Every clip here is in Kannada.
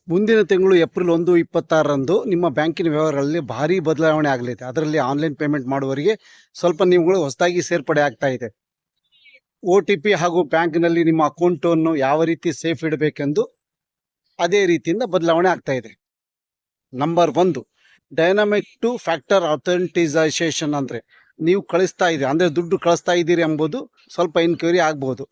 ಮುಂದಿನ ತಿಂಗಳು ಏಪ್ರಿಲ್ 1, 26ರಂದು ನಿಮ್ಮ ಬ್ಯಾಂಕಿನ ವ್ಯವಹಾರಗಳಲ್ಲಿ ಭಾರಿ ಬದಲಾವಣೆ ಆಗಲಿದೆ. ಅದರಲ್ಲಿ ಆನ್ಲೈನ್ ಪೇಮೆಂಟ್ ಮಾಡುವವರಿಗೆ ಸ್ವಲ್ಪ ನಿಯಮಗಳು ಹೊಸದಾಗಿ ಸೇರ್ಪಡೆ ಆಗ್ತಾ ಇದೆ. OTP ಹಾಗೂ ಬ್ಯಾಂಕ್ನಲ್ಲಿ ನಿಮ್ಮ ಅಕೌಂಟನ್ನು ಯಾವ ರೀತಿ ಸೇಫ್ ಇಡಬೇಕೆಂದು ಅದೇ ರೀತಿಯಿಂದ ಬದಲಾವಣೆ ಆಗ್ತಾ ಇದೆ. Number 1, dynamic 2 factor authentication. ಅಂದರೆ ನೀವು ಕಳಿಸ್ತಾ ಇದೆ ಅಂದರೆ ದುಡ್ಡು ಕಳಿಸ್ತಾ ಇದ್ದೀರಿ ಎಂಬುದು ಸ್ವಲ್ಪ ಇನ್ಕ್ವೈರಿ ಆಗ್ಬೋದು.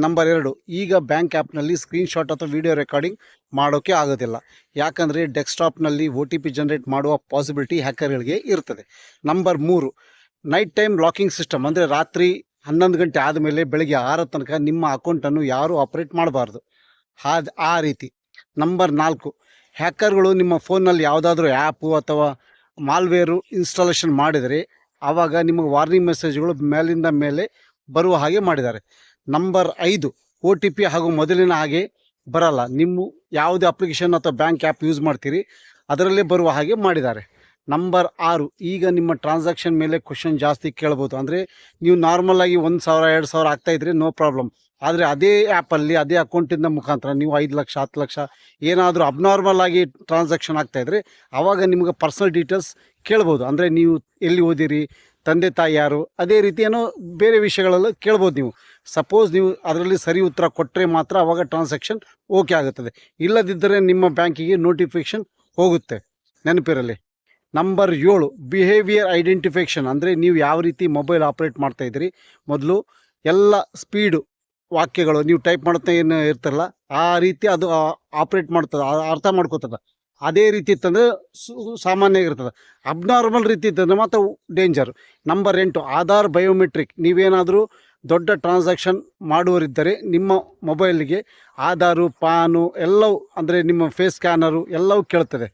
ನಂಬರ್ 2, ಈಗ ಬ್ಯಾಂಕ್ ಆ್ಯಪ್ನಲ್ಲಿ ಸ್ಕ್ರೀನ್ಶಾಟ್ ಅಥವಾ ವಿಡಿಯೋ ರೆಕಾರ್ಡಿಂಗ್ ಮಾಡೋಕ್ಕೆ ಆಗೋದಿಲ್ಲ. ಯಾಕಂದರೆ ಡೆಸ್ಕ್ಟಾಪ್ನಲ್ಲಿ OTP ಜನರೇಟ್ ಮಾಡುವ ಪಾಸಿಬಿಲಿಟಿ ಹ್ಯಾಕರ್ಗಳಿಗೆ ಇರ್ತದೆ. Number 3, night time locking system. ಅಂದರೆ ರಾತ್ರಿ 11 ಗಂಟೆ ಆದಮೇಲೆ ಬೆಳಗ್ಗೆ 6 ತನಕ ನಿಮ್ಮ ಅಕೌಂಟನ್ನು ಯಾರೂ ಆಪ್ರೇಟ್ ಮಾಡಬಾರ್ದು, ಆ ರೀತಿ. ನಂಬರ್ 4, ಹ್ಯಾಕರ್ಗಳು ನಿಮ್ಮ ಫೋನ್ನಲ್ಲಿ ಯಾವುದಾದ್ರೂ ಆ್ಯಪು ಅಥವಾ ಮಾಲ್ವೇರು ಇನ್ಸ್ಟಾಲೇಷನ್ ಮಾಡಿದರೆ ಆವಾಗ ನಿಮಗೆ ವಾರ್ನಿಂಗ್ ಮೆಸೇಜ್ಗಳು ಮೇಲಿಂದ ಮೇಲೆ ಬರುವ ಹಾಗೆ ಮಾಡಿದ್ದಾರೆ. ನಂಬರ್ 5, OTP ಹಾಗೂ ಮೊದಲಿನ ಹಾಗೆ ಬರಲ್ಲ. ನಿಮ್ಮ ಯಾವುದೇ ಅಪ್ಲಿಕೇಶನ್ ಅಥವಾ ಬ್ಯಾಂಕ್ ಆ್ಯಪ್ ಯೂಸ್ ಮಾಡ್ತೀರಿ ಅದರಲ್ಲೇ ಬರುವ ಹಾಗೆ ಮಾಡಿದ್ದಾರೆ. ನಂಬರ್ 6, ಈಗ ನಿಮ್ಮ ಟ್ರಾನ್ಸಾಕ್ಷನ್ ಮೇಲೆ ಕ್ವಶನ್ ಜಾಸ್ತಿ ಕೇಳ್ಬೋದು. ಅಂದರೆ ನೀವು ನಾರ್ಮಲಾಗಿ 1,000 2,000 ಆಗ್ತಾಯಿದ್ರೆ ನೋ ಪ್ರಾಬ್ಲಮ್. ಆದರೆ ಅದೇ ಆ್ಯಪಲ್ಲಿ ಅದೇ ಅಕೌಂಟಿಂದ ಮುಖಾಂತರ ನೀವು 5 ಲಕ್ಷ 10 ಲಕ್ಷ ಏನಾದರೂ ಅಬ್ನಾರ್ಮಲ್ ಆಗಿ ಟ್ರಾನ್ಸಾಕ್ಷನ್ ಆಗ್ತಾಯಿದ್ರೆ ಆವಾಗ ನಿಮಗೆ ಪರ್ಸನಲ್ ಡೀಟೇಲ್ಸ್ ಕೇಳ್ಬೋದು. ಅಂದರೆ ನೀವು ಎಲ್ಲಿ ಓದಿರಿ, ತಂದೆ ತಾಯಿ ಯಾರು, ಅದೇ ರೀತಿ ಏನೋ ಬೇರೆ ವಿಷಯಗಳೆಲ್ಲ ಕೇಳ್ಬೋದು. ನೀವು ಸಪೋಸ್ ನೀವು ಅದರಲ್ಲಿ ಸರಿ ಉತ್ತರ ಕೊಟ್ಟರೆ ಮಾತ್ರ ಆವಾಗ ಟ್ರಾನ್ಸಾಕ್ಷನ್ ಓಕೆ ಆಗುತ್ತದೆ. ಇಲ್ಲದಿದ್ದರೆ ನಿಮ್ಮ ಬ್ಯಾಂಕಿಗೆ ನೋಟಿಫಿಕೇಷನ್ ಹೋಗುತ್ತೆ, ನೆನಪಿರಲಿ. Number 7, behaviour identification. ಅಂದರೆ ನೀವು ಯಾವ ರೀತಿ ಮೊಬೈಲ್ ಆಪ್ರೇಟ್ ಮಾಡ್ತಾಯಿದ್ದೀರಿ, ಮೊದಲು ಎಲ್ಲ ಸ್ಪೀಡು ವಾಕ್ಯಗಳು ನೀವು ಟೈಪ್ ಮಾಡ್ತಾ ಏನು ಇರ್ತಾರಲ್ಲ ಆ ರೀತಿ ಅದು ಆಪ್ರೇಟ್ ಮಾಡ್ತದೆ, ಅರ್ಥ ಮಾಡ್ಕೋತದೆ. ಅದೇ ರೀತಿ ಇತ್ತಂದರೆ ಸಾಮಾನ್ಯ ಇರ್ತದೆ. ಅಬ್ನಾರ್ಮಲ್ ರೀತಿ ಇತ್ತಂದರೆ ಮಾತ್ರ ಡೇಂಜರ್. Number 8, Aadhaar biometric. ನೀವೇನಾದರೂ ದೊಡ್ಡ ಟ್ರಾನ್ಸಾಕ್ಷನ್ ಮಾಡುವರಿದ್ದರೆ ನಿಮ್ಮ ಮೊಬೈಲಿಗೆ ಆಧಾರು, ಪಾನು ಎಲ್ಲವೂ, ಅಂದರೆ ನಿಮ್ಮ ಫೇಸ್ ಸ್ಕ್ಯಾನರು ಎಲ್ಲವೂ ಕೇಳ್ತದೆ.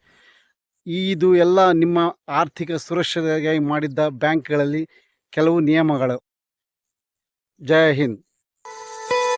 ಇದು ಎಲ್ಲ ನಿಮ್ಮ ಆರ್ಥಿಕ ಸುರಕ್ಷತೆಗಾಗಿ ಮಾಡಿದ್ದ ಬ್ಯಾಂಕ್ಗಳಲ್ಲಿ ಕೆಲವು ನಿಯಮಗಳು. ಜೈ ಹಿಂದ್.